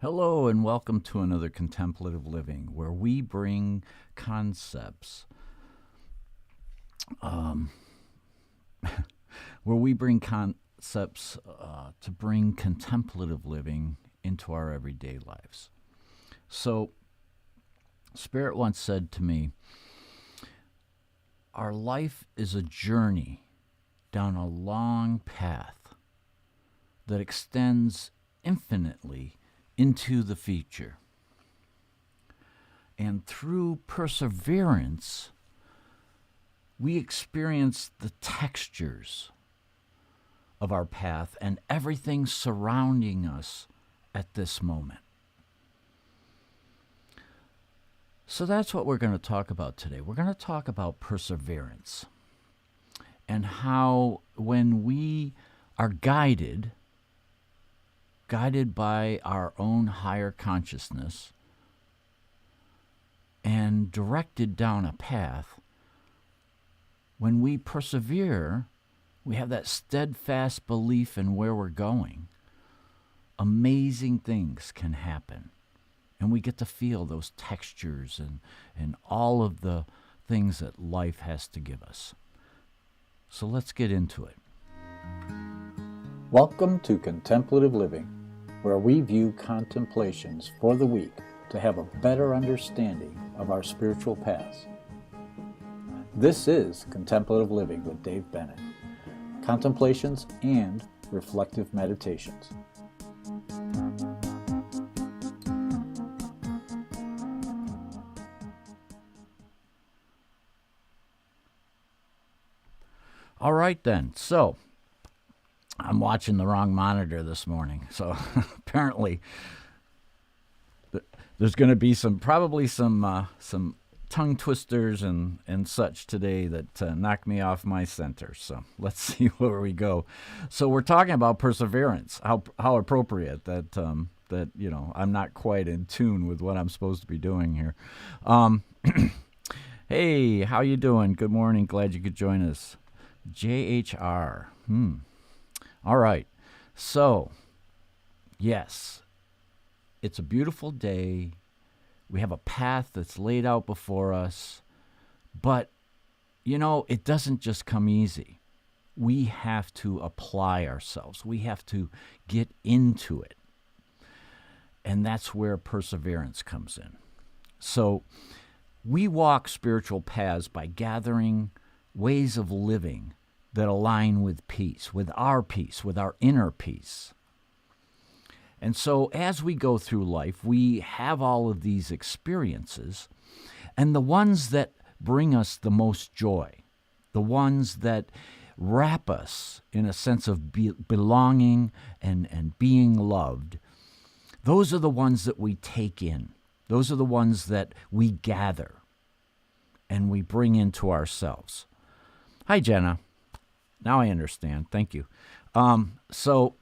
Hello and welcome to another Contemplative Living, where we bring concepts, to bring contemplative living into our everyday lives. So, Spirit once said to me, our life is a journey down a long path that extends infinitely into the future. And through perseverance, we experience the textures of our path and everything surrounding us at this moment. So that's what we're going to talk about today. We're going to talk about perseverance and how when we are guided by our own higher consciousness and directed down a path, when we persevere, we have that steadfast belief in where we're going. Amazing things can happen. And we get to feel those textures and all of the things that life has to give us. So let's get into it. Welcome to Contemplative Living, where we view contemplations for the week to have a better understanding of our spiritual paths. This is Contemplative Living with Dave Bennett, contemplations and reflective meditations. All right then, so I'm watching the wrong monitor this morning, so apparently there's going to be probably some tongue twisters and such today that knock me off my center. So let's see where we go. So we're talking about perseverance. How appropriate that I'm not quite in tune with what I'm supposed to be doing here. Hey, how you doing? Good morning. Glad you could join us. JHR. All right. So, yes, it's a beautiful day. We have a path that's laid out before us. But, it doesn't just come easy. We have to apply ourselves. We have to get into it. And that's where perseverance comes in. So, we walk spiritual paths by gathering ways of living that align with peace, with our inner peace. And so as we go through life, we have all of these experiences, and the ones that bring us the most joy, the ones that wrap us in a sense of belonging and being loved, those are the ones that we take in. Those are the ones that we gather and we bring into ourselves. Hi, Jenna. Now I understand. Thank you. So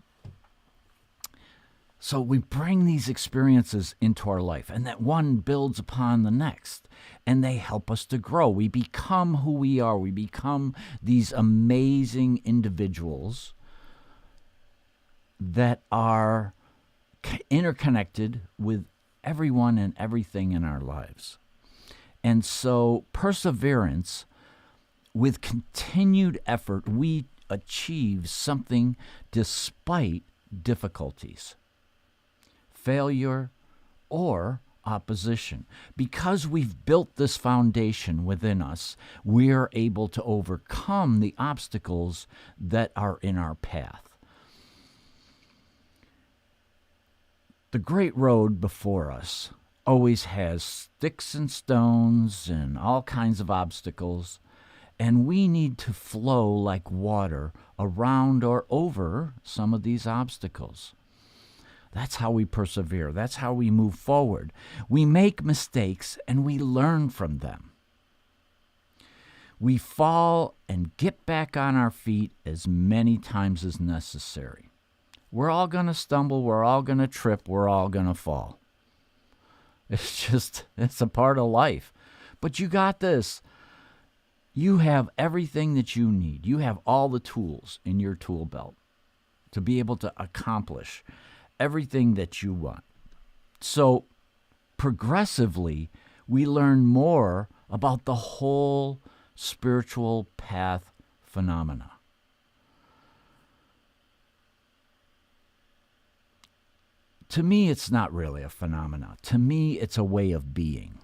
we bring these experiences into our life, and that one builds upon the next, and they help us to grow. We become who we are. We become these amazing individuals that are interconnected with everyone and everything in our lives. And so perseverance, with continued effort, we achieve something despite difficulties, failure, or opposition. Because we've built this foundation within us, we're able to overcome the obstacles that are in our path. The great road before us always has sticks and stones and all kinds of obstacles. And we need to flow like water around or over some of these obstacles. That's how we persevere. That's how we move forward. We make mistakes and we learn from them. We fall and get back on our feet as many times as necessary. We're all going to stumble. We're all going to trip. We're all going to fall. It's a part of life. But you got this. You have everything that you need. You have all the tools in your tool belt to be able to accomplish everything that you want. So progressively, we learn more about the whole spiritual path phenomena. To me, it's not really a phenomena. To me, it's a way of being.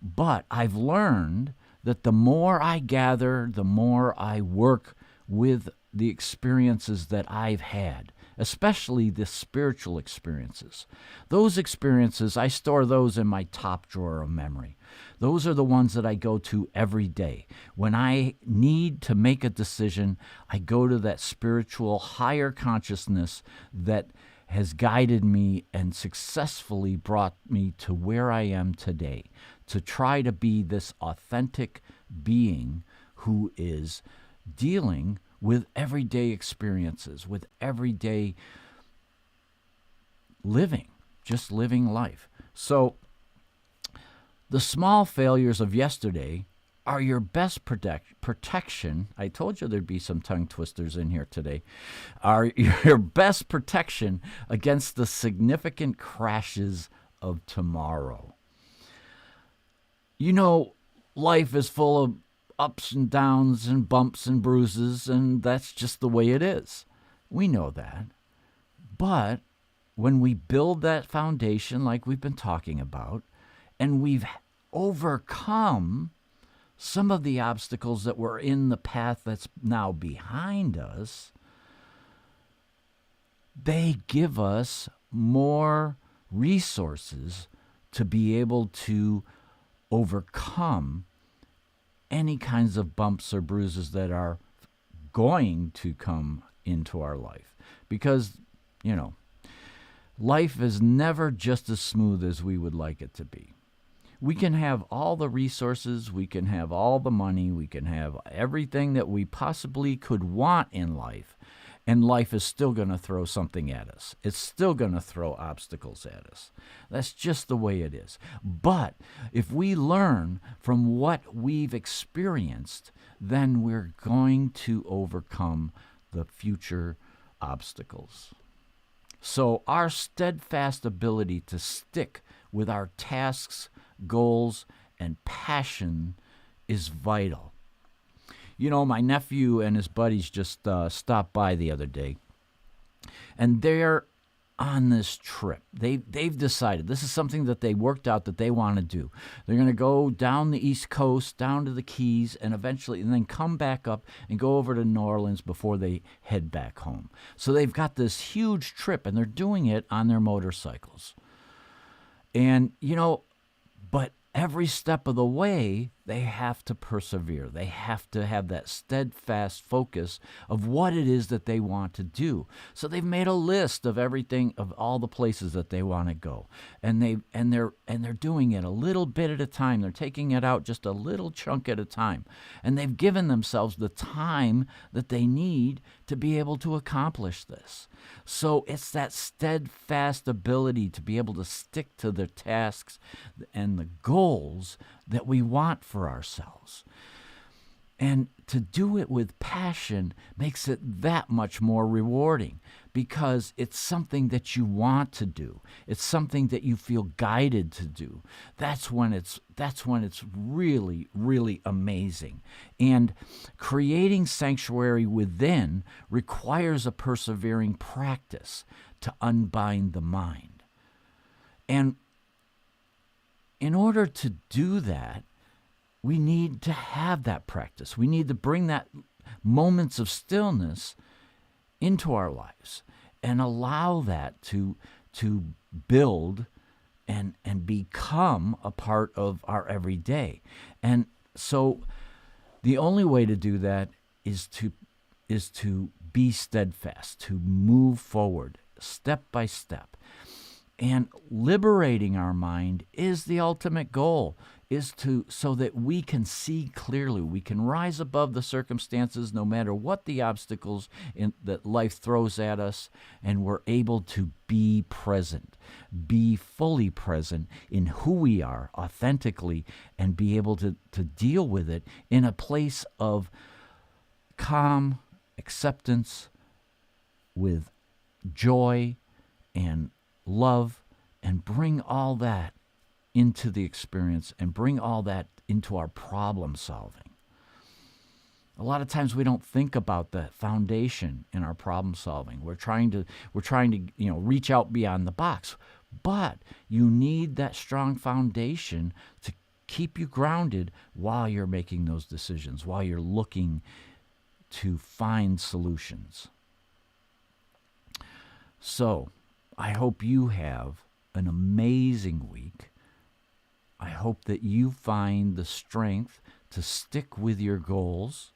But I've learned that the more I gather, the more I work with the experiences that I've had, especially the spiritual experiences. Those experiences, I store those in my top drawer of memory. Those are the ones that I go to every day. When I need to make a decision, I go to that spiritual higher consciousness that has guided me and successfully brought me to where I am today, to try to be this authentic being who is dealing with everyday experiences, with everyday living, just living life. So the small failures of yesterday are your best protection. I told you there'd be some tongue twisters in here today. Are your best protection against the significant crashes of tomorrow. You know, life is full of ups and downs and bumps and bruises, and that's just the way it is. We know that. But when we build that foundation like we've been talking about, and we've overcome some of the obstacles that were in the path that's now behind us, they give us more resources to be able to overcome any kinds of bumps or bruises that are going to come into our life. Because, you know, life is never just as smooth as we would like it to be. We can have all the resources, we can have all the money, we can have everything that we possibly could want in life, and life is still going to throw something at us. It's still going to throw obstacles at us. That's just the way it is. But if we learn from what we've experienced, then we're going to overcome the future obstacles. So our steadfast ability to stick with our tasks, goals, and passion is vital. You know, my nephew and his buddies just stopped by the other day, and they're on this trip. They've decided this is something that they worked out that they want to do. They're going to go down the East Coast, down to the Keys, and then come back up and go over to New Orleans before they head back home. So they've got this huge trip, and they're doing it on their motorcycles. And, you know, but every step of the way, they have to persevere. They have to have that steadfast focus of what it is that they want to do. So they've made a list of everything, of all the places that they want to go, and they're doing it a little bit at a time. They're taking it out just a little chunk at a time, and they've given themselves the time that they need to be able to accomplish this. So it's that steadfast ability to be able to stick to their tasks and the goals that we want for ourselves. And to do it with passion makes it that much more rewarding, because it's something that you want to do. It's something that you feel guided to do. That's when it's really, really amazing. And creating sanctuary within requires a persevering practice to unbind the mind. And in order to do that, we need to have that practice. We need to bring that moments of stillness into our lives and allow that to build and become a part of our everyday. And so the only way to do that is to be steadfast, to move forward step by step. And liberating our mind is the ultimate goal, so that we can see clearly. We can rise above the circumstances no matter what the obstacles that life throws at us, and we're able to be present, be fully present in who we are authentically, and be able to deal with it in a place of calm acceptance, with joy and love and bring all that into the experience and bring all that into our problem solving. A lot of times we don't think about the foundation in our problem solving. We're trying to reach out beyond the box. But you need that strong foundation to keep you grounded while you're making those decisions, while you're looking to find solutions. So, I hope you have an amazing week. I hope that you find the strength to stick with your goals,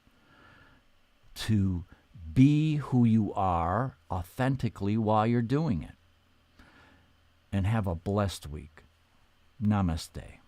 to be who you are authentically while you're doing it. And have a blessed week. Namaste.